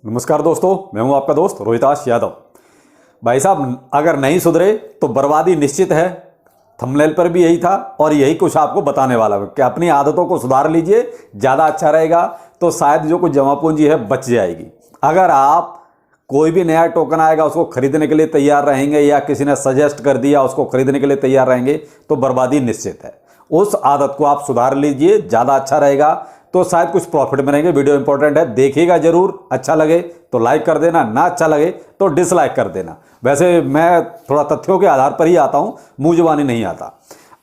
नमस्कार दोस्तों, मैं हूं आपका दोस्त रोहिताश यादव। भाई साहब, अगर नहीं सुधरे तो बर्बादी निश्चित है। थंबनेल पर भी यही था और यही कुछ आपको बताने वाला है कि अपनी आदतों को सुधार लीजिए, ज़्यादा अच्छा रहेगा। तो शायद जो कुछ जमा पूंजी है बच जाएगी। अगर आप कोई भी नया टोकन आएगा उसको खरीदने के लिए तैयार रहेंगे या किसी ने सजेस्ट कर दिया उसको खरीदने के लिए तैयार रहेंगे तो बर्बादी निश्चित है। उस आदत को आप सुधार लीजिए, ज़्यादा अच्छा रहेगा। तो शायद कुछ प्रॉफिट में रहेंगे। वीडियो इंपॉर्टेंट है, देखिएगा जरूर। अच्छा लगे तो लाइक कर देना, ना अच्छा लगे तो डिसलाइक कर देना। वैसे मैं थोड़ा तथ्यों के आधार पर ही आता हूं, मुंह जुबानी नहीं आता।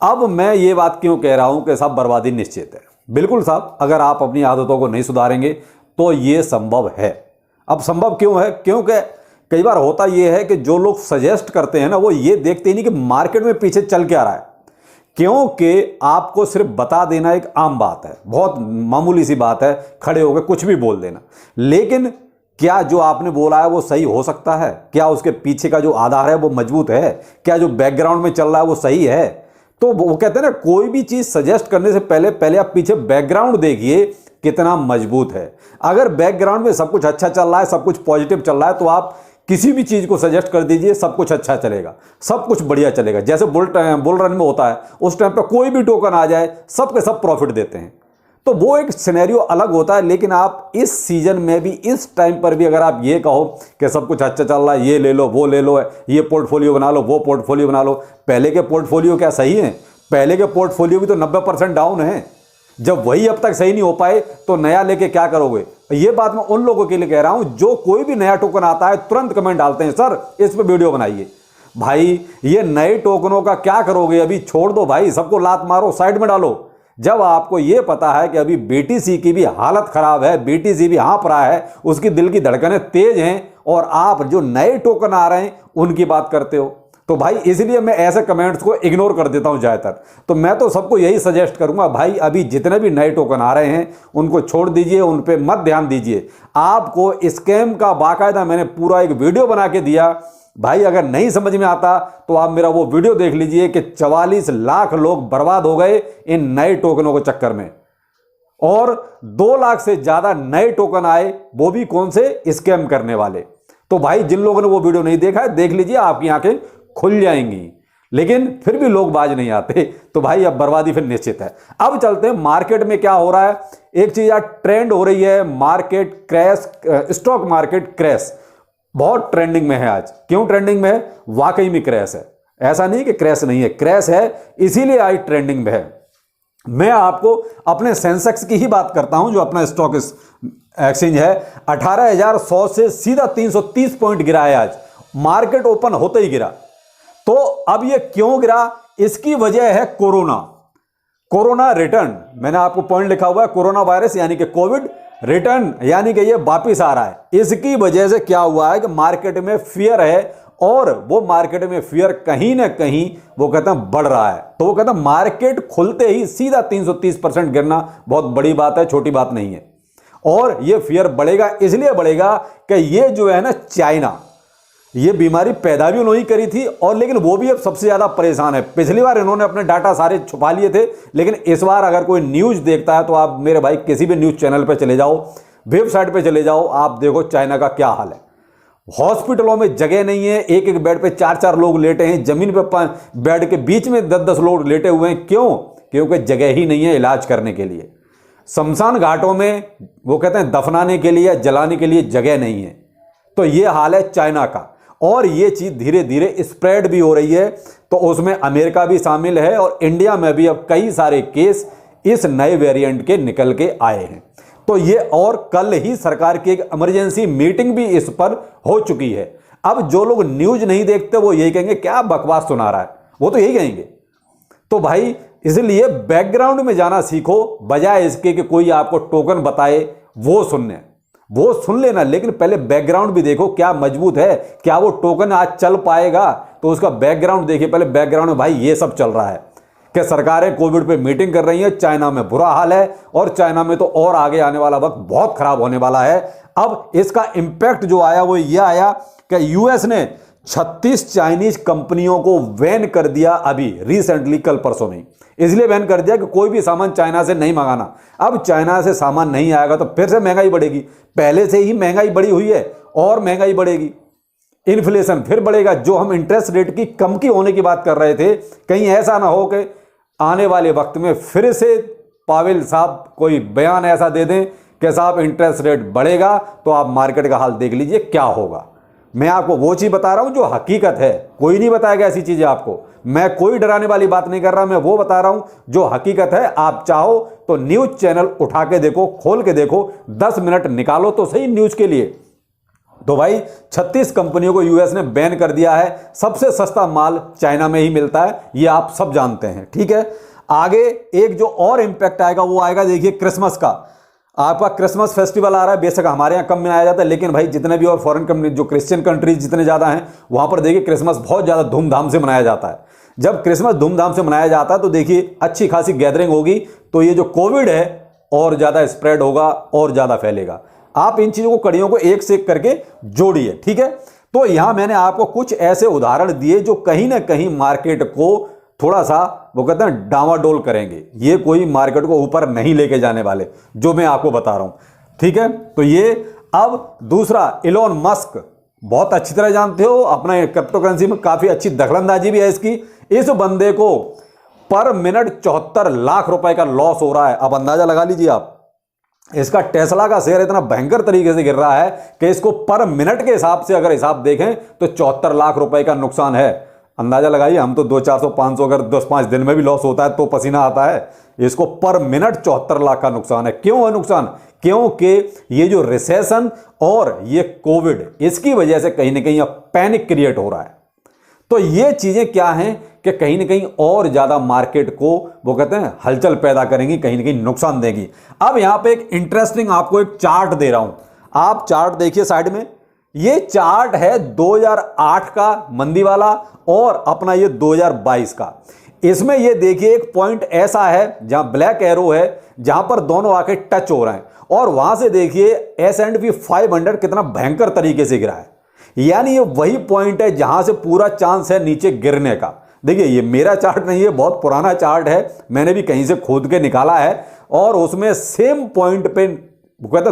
अब मैं ये बात क्यों कह रहा हूं कि साहब बर्बादी निश्चित है। बिल्कुल साहब, अगर आप अपनी आदतों को नहीं सुधारेंगे तो ये संभव है। अब संभव क्यों है? क्योंकि कई बार होता यह है कि जो लोग सजेस्ट करते हैं ना, वो ये देखते ही नहीं कि मार्केट में पीछे चल क्या रहा है। क्योंकि आपको सिर्फ बता देना एक आम बात है, बहुत मामूली सी बात है, खड़े होकर कुछ भी बोल देना। लेकिन क्या जो आपने बोला है वो सही हो सकता है? क्या उसके पीछे का जो आधार है वो मजबूत है? क्या जो बैकग्राउंड में चल रहा है वो सही है? तो वो कहते हैं ना, कोई भी चीज सजेस्ट करने से पहले आप पीछे बैकग्राउंड देखिए कितना मजबूत है। अगर बैकग्राउंड में सब कुछ अच्छा चल रहा है, सब कुछ पॉजिटिव चल रहा है, तो आप किसी भी चीज को सजेस्ट कर दीजिए, सब कुछ अच्छा चलेगा, सब कुछ बढ़िया चलेगा। जैसे बुल रन में होता है, उस टाइम पे कोई भी टोकन आ जाए सब के सब प्रॉफिट देते हैं। तो वो एक सिनेरियो अलग होता है। लेकिन आप इस सीजन में भी, इस टाइम पर भी अगर आप ये कहो कि सब कुछ अच्छा चल रहा है, ये ले लो, वो ले लो, ये पोर्टफोलियो बना लो, वो पोर्टफोलियो बना लो। पहले के पोर्टफोलियो क्या सही है? पहले के पोर्टफोलियो भी तो 90% डाउन है। जब वही अब तक सही नहीं हो पाए तो नया लेके क्या करोगे? ये बात मैं उन लोगों के लिए कह रहा हूं जो कोई भी नया टोकन आता है तुरंत कमेंट डालते हैं, सर इस पे वीडियो बनाइए। भाई ये नए टोकनों का क्या करोगे? अभी छोड़ दो भाई, सबको लात मारो, साइड में डालो। जब आपको यह पता है कि अभी बीटीसी की भी हालत खराब है, बीटीसी भी हाँफ रहा है, उसकी दिल की धड़कनें तेज हैं, और आप जो नए टोकन आ रहे हैं उनकी बात करते हो, तो भाई इसलिए मैं ऐसे कमेंट्स को इग्नोर कर देता हूं ज़्यादातर। तो मैं तो सबको यही सजेस्ट करूंगा, भाई अभी जितने भी नए टोकन आ रहे हैं उनको छोड़ दीजिए, उन पे मत ध्यान दीजिए। आपको स्कैम का बाकायदा मैंने पूरा एक वीडियो बना के दिया। भाई अगर नहीं समझ में आता तो आप मेरा वो वीडियो देख लीजिए कि 44 लाख लोग बर्बाद हो गए इन नए टोकनों के चक्कर में, और 2 लाख से ज्यादा नए टोकन आए, वो भी कौन से? स्कैम करने वाले। तो भाई जिन लोगों ने वो वीडियो नहीं देखा है, देख लीजिए, आपकी आंखें खुल जाएंगी। लेकिन फिर भी लोग बाज नहीं आते, तो भाई अब बर्बादी फिर निश्चित है। अब चलते हैं मार्केट में क्या हो रहा है। एक चीज आज ट्रेंड हो रही है, market crash, stock market crash बहुत ट्रेंडिंग में है आज। क्यों ट्रेंडिंग में है? वाकई में क्रैश है, ऐसा नहीं कि क्रैश नहीं है, क्रैश है, इसीलिए आज ट्रेंडिंग में है। मैं आपको अपने सेंसेक्स की ही बात करता हूं, जो अपना स्टॉक एक्सचेंज है। 18,100 से सीधा 330 पॉइंट गिरा है आज, मार्केट ओपन होते ही गिरा। तो अब ये क्यों गिरा? इसकी वजह है कोरोना रिटर्न। मैंने आपको पॉइंट लिखा हुआ है, कोरोना वायरस यानी कि कोविड रिटर्न, यानी कि ये वापिस आ रहा है। इसकी वजह से क्या हुआ है कि मार्केट में फियर है, और वो मार्केट में फियर कहीं ना कहीं वो कहते हैं बढ़ रहा है। तो वो कहते हैं मार्केट खुलते ही सीधा 330% गिरना बहुत बड़ी बात है, छोटी बात नहीं है। और ये फियर बढ़ेगा, इसलिए बढ़ेगा कि ये जो है ना, चाइना, ये बीमारी पैदा भी उन्होंने करी थी, और लेकिन वो भी अब सबसे ज्यादा परेशान है। पिछली बार इन्होंने अपने डाटा सारे छुपा लिए थे, लेकिन इस बार अगर कोई न्यूज देखता है तो आप मेरे भाई किसी भी न्यूज चैनल पे चले जाओ, वेबसाइट पे चले जाओ, आप देखो चाइना का क्या हाल है। हॉस्पिटलों में जगह नहीं है, एक एक बेड पे 4-4 लोग लेटे हैं, जमीन पे बेड के बीच में 10-10 लोग लेटे हुए हैं। क्यों? क्योंकि जगह ही नहीं है इलाज करने के लिए। शमशान घाटों में वो कहते हैं दफनाने के लिए, जलाने के लिए जगह नहीं है। तो ये हाल है चाइना का, और ये चीज धीरे धीरे स्प्रेड भी हो रही है। तो उसमें अमेरिका भी शामिल है, और इंडिया में भी अब कई सारे केस इस नए वेरिएंट के निकल के आए हैं। तो ये, और कल ही सरकार की एक इमरजेंसी मीटिंग भी इस पर हो चुकी है। अब जो लोग न्यूज नहीं देखते वो यही कहेंगे क्या बकवास सुना रहा है, वो तो यही कहेंगे। तो भाई इसलिए बैकग्राउंड में जाना सीखो, बजाय इसके कि कोई आपको टोकन बताए वो सुन लेना। लेकिन पहले बैकग्राउंड भी देखो, क्या मजबूत है, क्या वो टोकन आज चल पाएगा, तो उसका बैकग्राउंड देखिए। पहले बैकग्राउंड में भाई ये सब चल रहा है कि सरकारें कोविड पे मीटिंग कर रही हैं, चाइना में बुरा हाल है, और चाइना में तो और आगे आने वाला वक्त बहुत खराब होने वाला है। अब इसका इंपैक्ट जो आया वो ये आया कि यूएस ने 36 चाइनीज कंपनियों को बैन कर दिया अभी रिसेंटली, कल परसों में। इसलिए बैन कर दिया कि कोई भी सामान चाइना से नहीं मंगाना। अब चाइना से सामान नहीं आएगा तो फिर से महंगाई बढ़ेगी। पहले से ही महंगाई बढ़ी हुई है और महंगाई बढ़ेगी, इन्फ्लेशन फिर बढ़ेगा। जो हम इंटरेस्ट रेट की कम की होने की बात कर रहे थे, कहीं ऐसा ना हो कि आने वाले वक्त में फिर से पावेल साहब कोई बयान ऐसा दे दें कि साहब इंटरेस्ट रेट बढ़ेगा तो आप मार्केट का हाल देख लीजिए क्या होगा। मैं आपको वो चीज़ बता रहा हूं जो हकीकत है, कोई नहीं बताएगा ऐसी चीज़ें आपको। मैं कोई डराने वाली बात नहीं कर रहा, मैं वो बता रहा हूं जो हकीकत है। आप चाहो तो न्यूज़ चैनल उठा के देखो, खोल के देखो, 10 मिनट निकालो तो सही न्यूज़ के लिए। तो भाई 36 कंपनियों को यूएस ने बैन कर दिया है। सबसे सस्ता माल चाइना में ही मिलता है, ये आप सब जानते हैं, ठीक है। आगे एक जो और इंपैक्ट आएगा वो आएगा, देखिए क्रिसमस का। आपका क्रिसमस फेस्टिवल आ रहा है, बेशक हमारे यहाँ कम मनाया जाता है, लेकिन भाई जितने भी और फॉरेन कंट्री जो क्रिश्चियन कंट्रीज जितने ज़्यादा हैं वहाँ पर देखिए क्रिसमस बहुत ज़्यादा धूमधाम से मनाया जाता है। जब क्रिसमस धूमधाम से मनाया जाता है तो देखिए अच्छी खासी गैदरिंग होगी, तो ये जो कोविड है और ज़्यादा स्प्रेड होगा और ज़्यादा फैलेगा। आप इन चीज़ों को, कड़ियों को एक से एक करके जोड़िए, ठीक है। तो यहाँ मैंने आपको कुछ ऐसे उदाहरण दिए जो कहीं ना कहीं मार्केट को थोड़ा सा, वो कहते हैं, डामाडोल करेंगे। ये कोई मार्केट को ऊपर नहीं लेके जाने वाले, जो मैं आपको बता रहा हूं, ठीक है। तो ये अब दूसरा, इलॉन मस्क, बहुत अच्छी तरह जानते हो, अपना क्रिप्टो करेंसी में काफी अच्छी दखलंदाजी भी है इसकी। इस बंदे को पर मिनट 74 लाख रुपए का लॉस हो रहा है। अब अंदाजा लगा लीजिए आप, इसका टेस्ला का शेयर इतना भयंकर तरीके से गिर रहा है कि इसको पर मिनट के हिसाब से अगर हिसाब देखें तो 74 लाख रुपए का नुकसान है। अंदाजा लगाइए, हम तो 200, 400, 500 अगर 10-5 दिन में भी लॉस होता है तो पसीना आता है, इसको पर मिनट 74 लाख का नुकसान है। क्यों है नुकसान? क्योंकि ये जो रिसेशन और ये कोविड, इसकी वजह से कहीं ना कहीं अब पैनिक क्रिएट हो रहा है। तो ये चीजें क्या हैं कि कहीं ना कहीं और ज्यादा मार्केट को, वो कहते हैं, हलचल पैदा करेंगी, कहीं ना कहीं नुकसान देगी। अब यहां पे एक इंटरेस्टिंग आपको एक चार्ट दे रहा हूं, आप चार्ट देखिए साइड में। ये चार्ट है 2008 का मंदी वाला और अपना ये 2022 का। इसमें ये देखिए एक पॉइंट ऐसा है जहां ब्लैक एरो है, जहां पर दोनों आके टच हो रहे हैं, और वहां से देखिए S&P 500 कितना भयंकर तरीके से गिरा है। यानी ये वही पॉइंट है जहां से पूरा चांस है नीचे गिरने का। देखिए ये मेरा चार्ट नहीं है, बहुत पुराना चार्ट है, मैंने भी कहीं से खोद के निकाला है, और उसमें सेम पॉइंट पे, कहते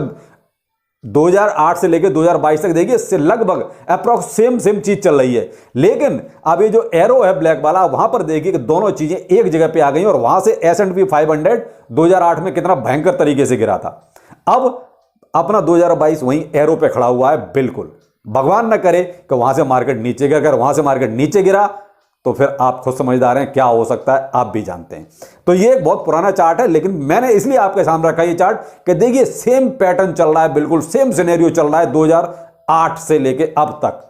2008 से लेकर 2022 तक देखिए इससे लगभग अप्रॉक्स सेम चीज चल रही है। लेकिन अब ये जो एरो है ब्लैक वाला, वहां पर देखिए कि दोनों चीजें एक जगह पे आ गई, और वहां से S&P 500 2008 में कितना भयंकर तरीके से गिरा था। अब अपना 2022 वहीं एरो पे खड़ा हुआ है। बिल्कुल भगवान न करे कि वहां से मार्केट नीचे गिरा। अगर वहां से मार्केट नीचे गिरा तो फिर आप खुद समझदार हैं क्या हो सकता है, आप भी जानते हैं। तो ये एक बहुत पुराना चार्ट है, लेकिन मैंने इसलिए आपके सामने रखा ये चार्ट कि देखिए सेम पैटर्न चल रहा है, बिल्कुल सेम सिनेरियो चल रहा है 2008 से लेके अब तक।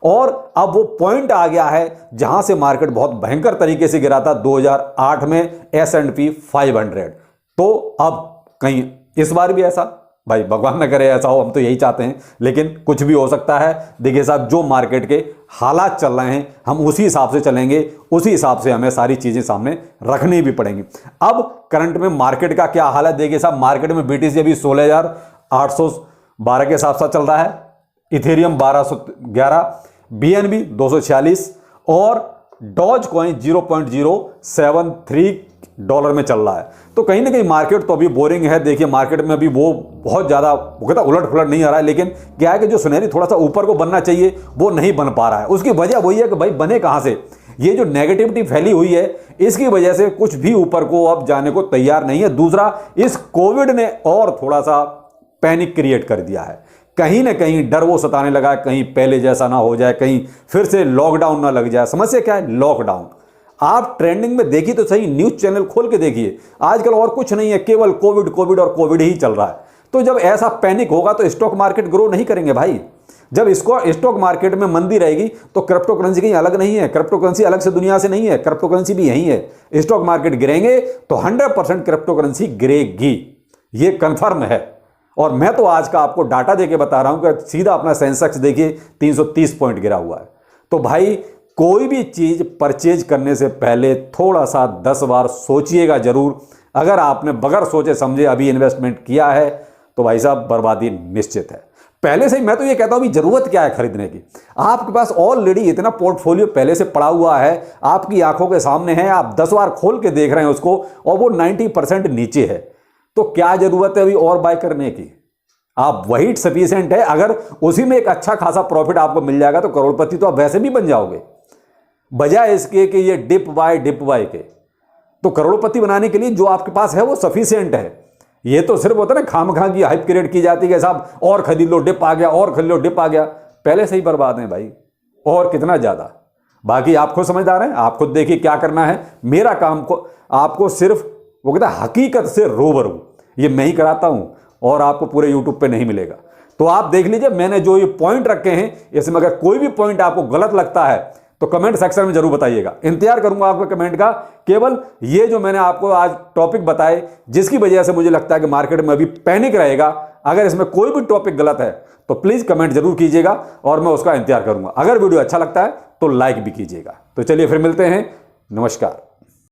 और अब वो पॉइंट आ गया है जहां से मार्केट बहुत भयंकर तरीके से गिरा था 2008 में S&P 500। तो अब कहीं इस बार भी ऐसा, भाई भगवान न करे ऐसा हो, हम तो यही चाहते हैं, लेकिन कुछ भी हो सकता है। देखिए साहब, जो मार्केट के हालात चल रहे हैं हम उसी हिसाब से चलेंगे, उसी हिसाब से हमें सारी चीजें सामने रखनी भी पड़ेंगी। अब करंट में मार्केट का क्या हाल है देखिए साहब, मार्केट में BTC अभी 16,812 के हिसाब से चल रहा है, इथेरियम 1211, BNB 246 और डॉज कॉइन $0.073 में चल रहा है। तो कहीं ना कहीं मार्केट तो अभी बोरिंग है। देखिए मार्केट में अभी वो बहुत ज़्यादा उलट फुलट नहीं आ रहा है, लेकिन क्या है कि जो सुनहरी थोड़ा सा ऊपर को बनना चाहिए वो नहीं बन पा रहा है। उसकी वजह वही है कि भाई बने कहाँ से, ये जो नेगेटिविटी फैली हुई है इसकी वजह से कुछ भी ऊपर को अब जाने को तैयार नहीं है। दूसरा, इस कोविड ने और थोड़ा सा पैनिक क्रिएट कर दिया है। कहीं ना कहीं डर वो सताने लगा, कहीं पहले जैसा ना हो जाए, कहीं फिर से लॉकडाउन ना लग जाए। समस्या क्या है? लॉकडाउन। आप ट्रेंडिंग में देखिए तो सही, न्यूज चैनल खोल के देखिए, आजकल और कुछ नहीं है, केवल कोविड कोविड और कोविड ही चल रहा है। तो जब ऐसा पैनिक होगा तो स्टॉक मार्केट ग्रो नहीं करेंगे भाई। जब इसको स्टॉक मार्केट में मंदी रहेगी तो क्रिप्टो करेंसी कहीं अलग नहीं है, क्रिप्टो करेंसी अलग से दुनिया से नहीं है, क्रिप्टो करेंसी भी यही है। स्टॉक मार्केट गिरेंगे तो 100% क्रिप्टो करेंसी गिरेगी, ये कंफर्म है। और मैं तो आज का आपको डाटा देके बता रहा हूं कि सीधा अपना सेंसेक्स देखिए 330 पॉइंट गिरा हुआ है। तो भाई कोई भी चीज परचेज करने से पहले थोड़ा सा 10 बार सोचिएगा जरूर। अगर आपने बगैर सोचे समझे अभी इन्वेस्टमेंट किया है तो भाई साहब बर्बादी निश्चित है। पहले से ही मैं तो ये कहता हूं भी जरूरत क्या है खरीदने की। आपके पास ऑलरेडी इतना पोर्टफोलियो पहले से पड़ा हुआ है, आपकी आंखों के सामने है, आप 10 बार खोल के देख रहे हैं उसको और वो 90% नीचे है, तो क्या जरूरत है अभी और बाय करने की। आप वही सफिशिएंट है। अगर उसी में एक अच्छा खासा प्रॉफिट आपको मिल जाएगा तो करोड़पति तो आप वैसे भी बन जाओगे, बजाय इसके कि ये डिप बाय के। तो करोड़पति बनाने के लिए जो आपके पास है वो सफिशिएंट है। ये तो सिर्फ होता है ना खामखा की हाइप क्रिएट की जाती है, साहब और खरीद लो डिप आ गया, और खरीद लो डिप आ गया। पहले से ही बर्बाद हैं भाई, और कितना ज्यादा। बाकी आप खुद समझदार हैं, आप खुद देखिए क्या करना है। मेरा काम को आपको सिर्फ वो कहता है हकीकत से रूबरू, ये मैं ही कराता हूं और आपको पूरे यूट्यूब पे नहीं मिलेगा। तो आप देख लीजिए मैंने जो ये पॉइंट रखे हैं, इसमें अगर कोई भी पॉइंट आपको गलत लगता है तो कमेंट सेक्शन में जरूर बताइएगा। इंतजार करूंगा आपके कमेंट का। केवल ये जो मैंने आपको आज टॉपिक बताए, जिसकी वजह से मुझे लगता है कि मार्केट में अभी पैनिक रहेगा, अगर इसमें कोई भी टॉपिक गलत है तो प्लीज कमेंट जरूर कीजिएगा और मैं उसका इंतजार करूंगा। अगर वीडियो अच्छा लगता है तो लाइक भी कीजिएगा। तो चलिए फिर मिलते हैं, नमस्कार।